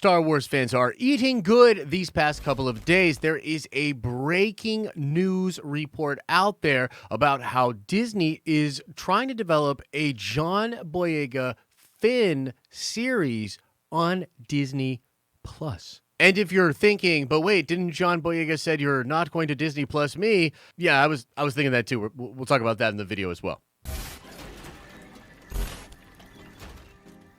Star Wars fans are eating good these past couple of days. There is a breaking news report out there about how Disney is trying to develop a John Boyega Finn series on Disney Plus. And if you're thinking, but wait, didn't John Boyega said you're not going to Disney Plus me? Yeah, I was thinking that too. We'll talk about that in the video as well.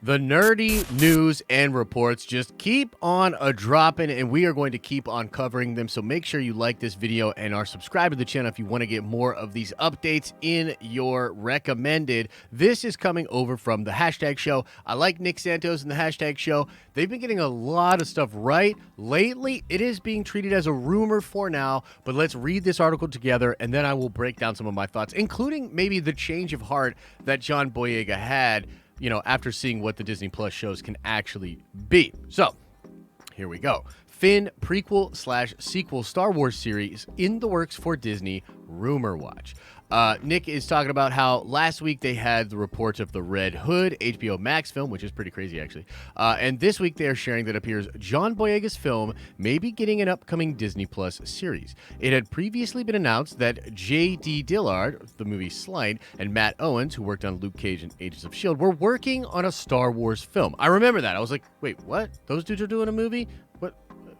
The nerdy news and reports just keep on a-dropping, and we are going to keep on covering them. So make sure you like this video and are subscribed to the channel if you want to get more of these updates in your recommended. This is coming over from the Hashtag Show. I like Nick Santos and the Hashtag Show. They've been getting a lot of stuff right. Lately, it is being treated as a rumor for now, but let's read this article together, and then I will break down some of my thoughts, including maybe the change of heart that John Boyega had, you know, after seeing what the Disney Plus shows can actually be. So, here we go. Finn prequel/sequel Star Wars series in the works for Disney, rumor watch. Nick is talking about how last week they had the reports of the Red Hood HBO Max film, which is pretty crazy actually. And this week they are sharing that it appears John Boyega's film may be getting an upcoming Disney Plus series. It had previously been announced that J.D. Dillard, the movie Slide, and Matt Owens, who worked on Luke Cage and Agents of S.H.I.E.L.D., were working on a Star Wars film. I remember that. I was like, wait, what? Those dudes are doing a movie? What?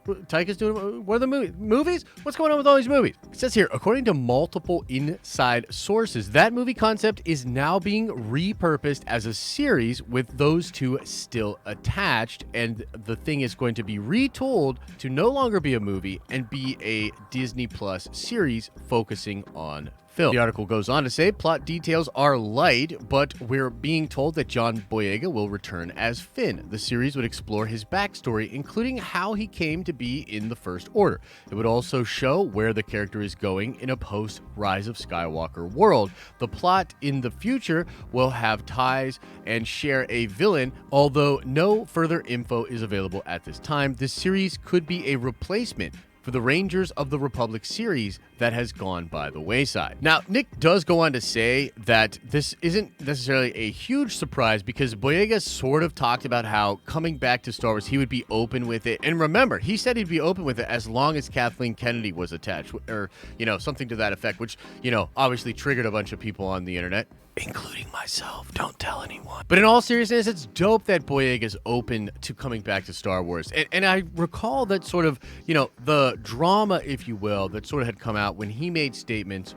Taika's doing, what are the movies? What's going on with all these movies? It says here, according to multiple inside sources, that movie concept is now being repurposed as a series with those two still attached, and the thing is going to be retooled to no longer be a movie and be a Disney Plus series focusing on film. The article goes on to say plot details are light, but we're being told that John Boyega will return as Finn. The series would explore his backstory, including how he came to be in the First Order. It would also show where the character is going in a post-Rise of Skywalker world. The plot in the future will have ties and share a villain, although no further info is available at this time. This series could be a replacement for the Rangers of the Republic series that has gone by the wayside. Now, Nick does go on to say that this isn't necessarily a huge surprise because Boyega sort of talked about how coming back to Star Wars, he would be open with it. And remember, he said he'd be open with it as long as Kathleen Kennedy was attached, or, you know, something to that effect, which, you know, obviously triggered a bunch of people on the internet, including myself. Don't tell anyone. But in all seriousness, it's dope that Boyega is open to coming back to Star Wars. And I recall that sort of, you know, the drama, if you will, that sort of had come out when he made statements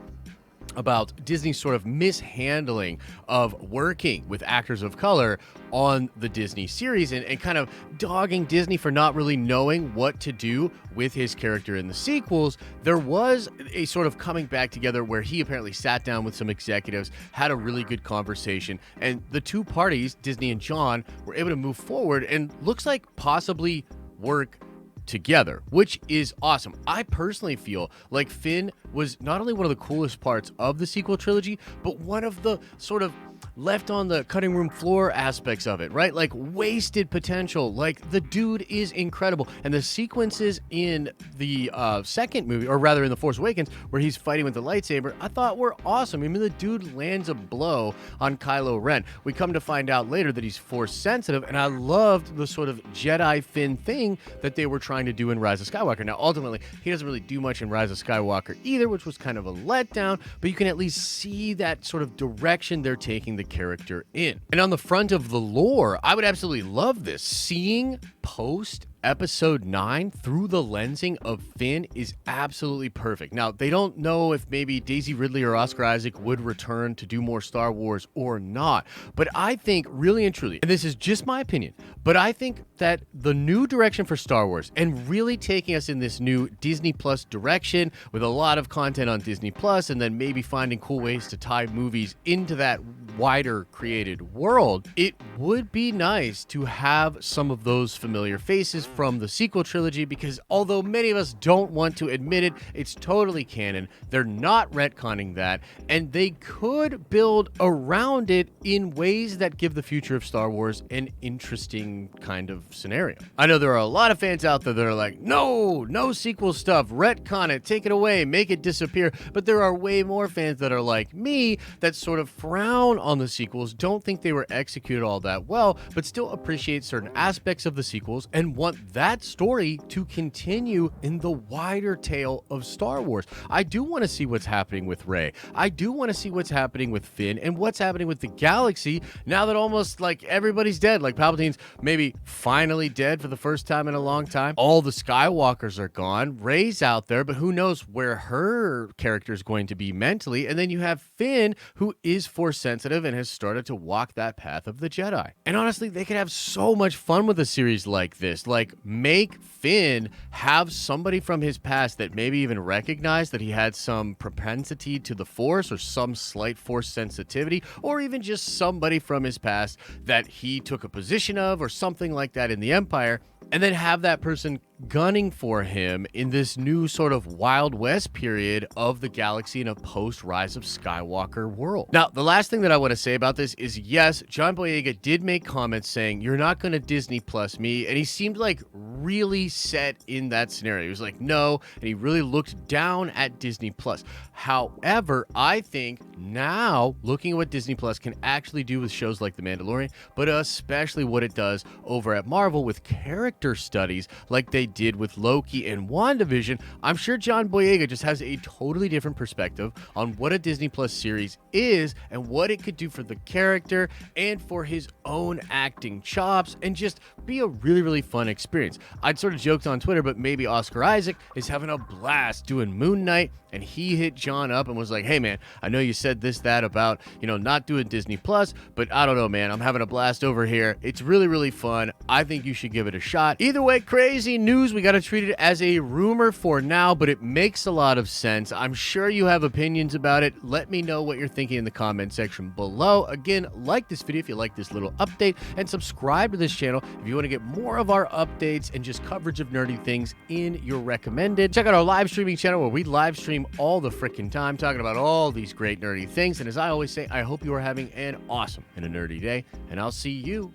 about Disney's sort of mishandling of working with actors of color on the Disney series and kind of dogging Disney for not really knowing what to do with his character in the sequels. There was a sort of coming back together where he apparently sat down with some executives, had a really good conversation, and the two parties, Disney and John, were able to move forward and looks like possibly work together, which is awesome. I personally feel like Finn was not only one of the coolest parts of the sequel trilogy, but one of the sort of left on the cutting room floor aspects of it, right? Like wasted potential. Like the dude is incredible. And the sequences in the second movie, or rather in The Force Awakens, where he's fighting with the lightsaber, I thought were awesome. I mean, the dude lands a blow on Kylo Ren. We come to find out later that he's Force sensitive, and I loved the sort of Jedi Finn thing that they were trying to do in Rise of Skywalker. Now, ultimately, he doesn't really do much in Rise of Skywalker either, which was kind of a letdown, but you can at least see that sort of direction they're taking the character in. And on the front of the lore, I would absolutely love this. Seeing post Episode 9 through the lensing of Finn is absolutely perfect. Now, they don't know if maybe Daisy Ridley or Oscar Isaac would return to do more Star Wars or not, but I think really and truly, and this is just my opinion, but I think that the new direction for Star Wars and really taking us in this new Disney Plus direction with a lot of content on Disney Plus and then maybe finding cool ways to tie movies into that wider created world, it would be nice to have some of those familiar faces from the sequel trilogy, because although many of us don't want to admit it, it's totally canon. They're not retconning that, and they could build around it in ways that give the future of Star Wars an interesting kind of scenario. I know there are a lot of fans out there that are like, no sequel stuff, retcon it, take it away, make it disappear, but there are way more fans that are like me that sort of frown on the sequels, don't think they were executed all that well, but still appreciate certain aspects of the sequels and want that story to continue in the wider tale of Star Wars. I do want to see what's happening with Rey. I do want to see what's happening with Finn and what's happening with the galaxy now that almost like everybody's dead. Like Palpatine's maybe finally dead for the first time in a long time. All the Skywalkers are gone. Rey's out there, but who knows where her character is going to be mentally. And then you have Finn, who is Force sensitive and has started to walk that path of the Jedi. And honestly, they could have so much fun with a series like this. Like, make Finn have somebody from his past that maybe even recognize that he had some propensity to the Force or some slight Force sensitivity, or even just somebody from his past that he took a position of or something like that in the Empire, and then have that person gunning for him in this new sort of Wild West period of the galaxy in a post-Rise of Skywalker world. Now, the last thing that I want to say about this is, yes, John Boyega did make comments saying, "You're not going to Disney Plus me," and he seemed like really set in that scenario. He was like, no, and he really looked down at Disney Plus. However, I think now, looking at what Disney Plus can actually do with shows like The Mandalorian, but especially what it does over at Marvel with character studies like they did with Loki and WandaVision, I'm sure John Boyega just has a totally different perspective on what a Disney Plus series is and what it could do for the character and for his own acting chops, and just be a really, really fun experience. I'd sort of joked on Twitter, but maybe Oscar Isaac is having a blast doing Moon Knight, and he hit John up and was like, "Hey man, I know you said this, that about, not doing Disney Plus, but I don't know, man, I'm having a blast over here. It's really, really fun. I think you should give it a shot." Either way, crazy news. We got to treat it as a rumor for now, but it makes a lot of sense. I'm sure you have opinions about it. Let me know what you're thinking in the comment section below. Again, like this video if you like this little update, and subscribe to this channel if you want to get more of our updates and just coverage of nerdy things in your recommended. Check out our live streaming channel where we live stream all the freaking time talking about all these great nerdy things. And as I always say, I hope you are having an awesome and a nerdy day, and I'll see you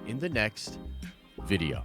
in the next video.